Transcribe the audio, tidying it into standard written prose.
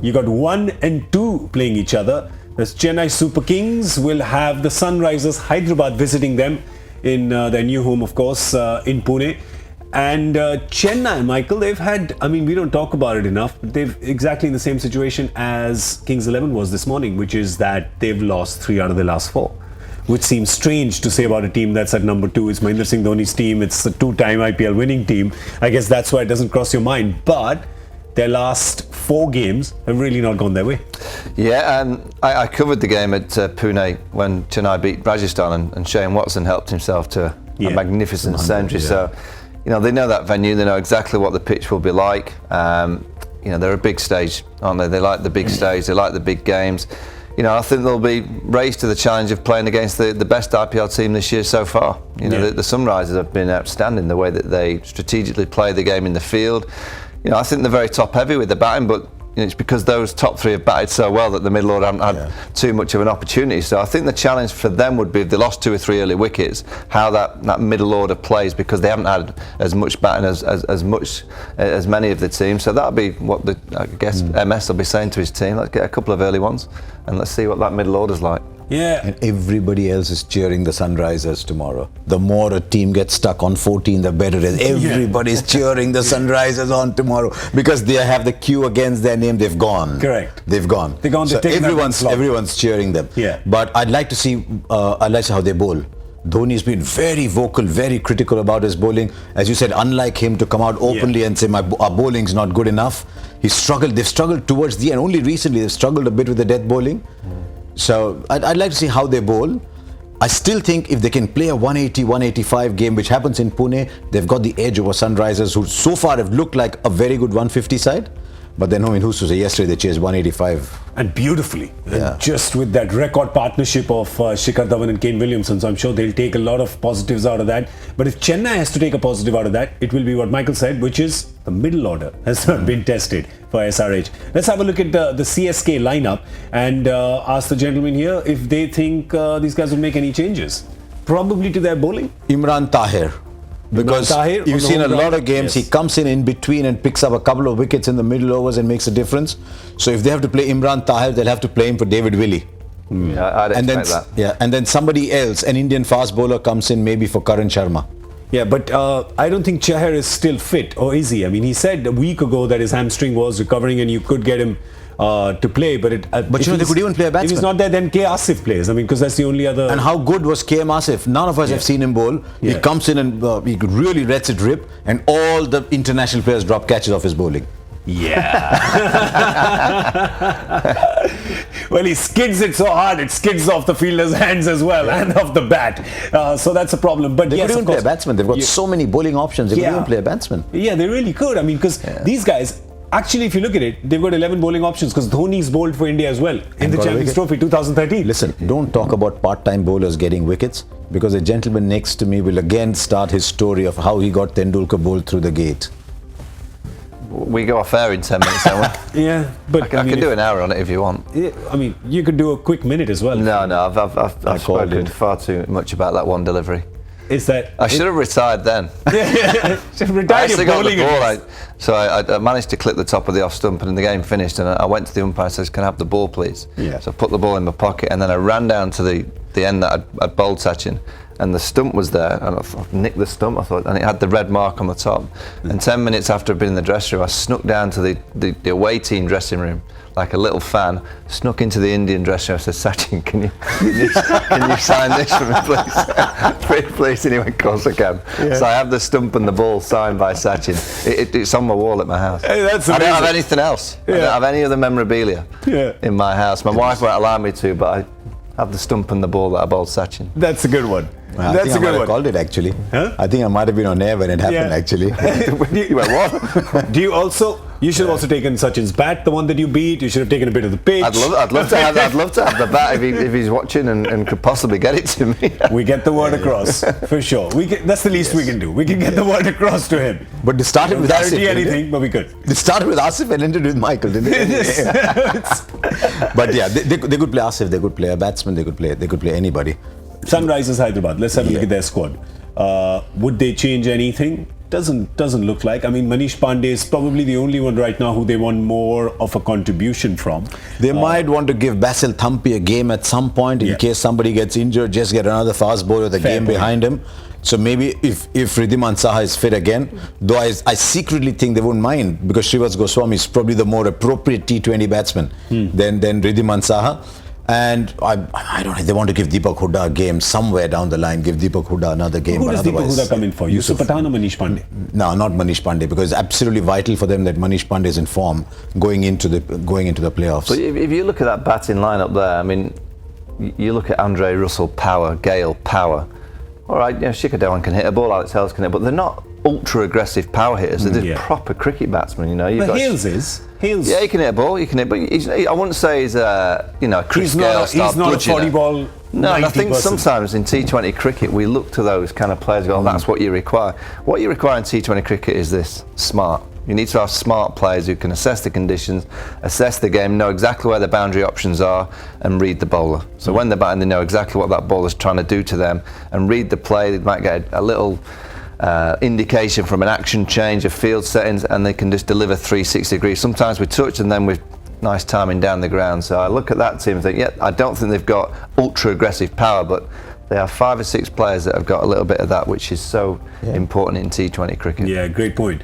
You got 1 and 2 playing each other. The Chennai Super Kings will have the Sunrisers Hyderabad visiting them in their new home, of course, in Pune. And Chennai, Michael, they've had, I mean, we don't talk about it enough, but they've exactly in the same situation as Kings 11 was this morning, which is that they've lost 3 out of their last 4. Which seems strange to say about a team that's at number 2. It's Mahendra Singh Dhoni's team. It's a 2-time IPL winning team. I guess that's why it doesn't cross your mind. But their last 4 games have really not gone their way. Yeah, and I covered the game at Pune when Chennai beat Rajasthan, and Shane Watson helped himself to a magnificent century. Yeah. So, you know, they know that venue. They know exactly what the pitch will be like. You know, they're a big stage, aren't they? They like the big stage. They like the big games. You know, I think they'll be raised to the challenge of playing against the best IPL team this year so far. You know, the Sunrisers have been outstanding the way that they strategically play the game in the field. You know, I think they're very top heavy with the batting, but you know, it's because those top 3 have batted so well that the middle order haven't had too much of an opportunity. So I think the challenge for them would be if they lost 2 or 3 early wickets, how that middle order plays, because they haven't had as much batting as many of the teams. So that'll be what I guess MS will be saying to his team. Let's get a couple of early ones and let's see what that middle order's like. Yeah. And everybody else is cheering the Sunrisers tomorrow. The more a team gets stuck on 14, the better it is. Everybody's cheering the Sunrisers on tomorrow because they have the Q against their name. They've gone. Correct. They've gone. They've gone. So everyone's cheering them. Yeah. But I'd like to see how they bowl. Dhoni's been very vocal, very critical about his bowling. As you said, unlike him to come out openly and say our bowling's not good enough. They've struggled towards the end. Only recently they've struggled a bit with the death bowling. So I'd like to see how they bowl. I still think if they can play a 180, 185 game, which happens in Pune, they've got the edge over Sunrisers, who so far have looked like a very good 150 side. But then, I mean, who's to say, yesterday they chased 185. And beautifully. And just with that record partnership of Shikhar Dhawan and Kane Williamson, so I'm sure they'll take a lot of positives out of that. But if Chennai has to take a positive out of that, it will be what Michael said, which is the middle order has not been tested for SRH. Let's have a look at the CSK lineup and ask the gentlemen here if they think these guys will make any changes. Probably to their bowling. Imran Tahir. Because you've seen a lot of games, he comes in between and picks up a couple of wickets in the middle overs and makes a difference. So if they have to play Imran Tahir, they'll have to play him for David Willey. Yeah, I'd expect that. Yeah, and then somebody else, an Indian fast bowler, comes in maybe for Karan Sharma. Yeah, but I don't think Chahar is still fit, or is he? I mean, he said a week ago that his hamstring was recovering and you could get him to play, but you know, they could even play a batsman. If he's not there, then K. Asif plays. I mean, because that's the only other. And how good was KM Asif? None of us have seen him bowl. He comes in and he really lets it rip, and all the international players drop catches off his bowling. Yeah. Well, he skids it so hard, it skids off the fielder's hands as well and off the bat. So that's a problem. But they could even play a batsman. They've got so many bowling options. They could even play a batsman. Yeah, they really could. I mean, because these guys. Actually, if you look at it, they've got 11 bowling options because Dhoni's bowled for India as well in the Champions Trophy 2013. Listen, don't talk about part-time bowlers getting wickets because the gentleman next to me will again start his story of how he got Tendulkar bowled through the gate. We go off air in 10 minutes, don't we? Yeah, but I can do an hour on it if you want. Yeah, I mean, you could do a quick minute as well. No, I've spoken far too much about that one delivery. Is that I should have retired then. Retired your bowling. I managed to clip the top of the off stump, and the game finished. And I went to the umpire and said, "Can I have the ball, please?" Yeah. So I put the ball in my pocket, and then I ran down to the end that I'd bowled Sachin, and the stump was there, and I nicked the stump. I thought, and it had the red mark on the top. And 10 minutes after I'd been in the dressing room, I snuck down to the away team dressing room like a little fan, snuck into the Indian dressing room. I said, Sachin, can you sign this for me, please? Please. And he went, of course I can. Yeah. So I have the stump and the ball signed by Sachin. It's on my wall at my house. Hey, that's I don't have anything else. Yeah. I don't have any other memorabilia in my house. My wife won't allow me to, but I have the stump and the ball that I bowled Sachin. That's a good one. Well, I think I might have called it actually. Huh? I think I might have been on air when it happened actually. You went, what? You should have also taken Sachin's bat, the one that you beat. You should have taken a bit of the pitch. I'd love to have the bat if he's watching and could possibly get it to me. We get the word across for sure. That's the least we can do. We can get the word across to him. But they started with Asif. Anything, but we could. They started with Asif and ended with Michael, didn't they? But yeah, they could play Asif. They could play a batsman. They could play anybody. Sunrisers Hyderabad. Let's have a look at their squad. Would they change anything? doesn't look like. I mean, Manish Pandey is probably the only one right now who they want more of a contribution from. They might want to give Basil Thampi a game at some point in case somebody gets injured. Just get another fast bowler with a game behind him. So maybe if Ridhiman Saha is fit again, though I secretly think they wouldn't mind, because Shrivas Goswami is probably the more appropriate T20 batsman than Ridhiman Saha. And I don't know, they want to give Deepak Hooda a game somewhere down the line, give Deepak Hooda another game. Who does Deepak Hooda come in for? Yusuf Pathan or Manish Pandey? No, not Manish Pandey, because it's absolutely vital for them that Manish Pandey is in form going into the playoffs. But if you look at that batting lineup there, I mean, you look at Andre Russell, power, Gale, power. All right, Shikhar Dhawan can hit a ball, Alex Hales can hit, but they're not ultra aggressive power hitters. They're just proper cricket batsmen. But Hales is. Hales. Yeah, he can hit a ball. He can hit, but I wouldn't say he's Chris Gale style. He's not a 40 ball. No, and I think sometimes in T20 cricket we look to those kind of players and go, that's what you require. What you require in T20 cricket is this: smart. You need to have smart players who can assess the conditions, assess the game, know exactly where the boundary options are, and read the bowler. So when they're batting, they know exactly what that bowler's trying to do to them, and read the play. They might get a little indication from an action change of field settings, and they can just deliver 360 degrees. Sometimes with touch, and then with nice timing down the ground. So I look at that team and think, I don't think they've got ultra aggressive power, but they have 5 or 6 players that have got a little bit of that, which is so important in T20 cricket. Yeah, great point.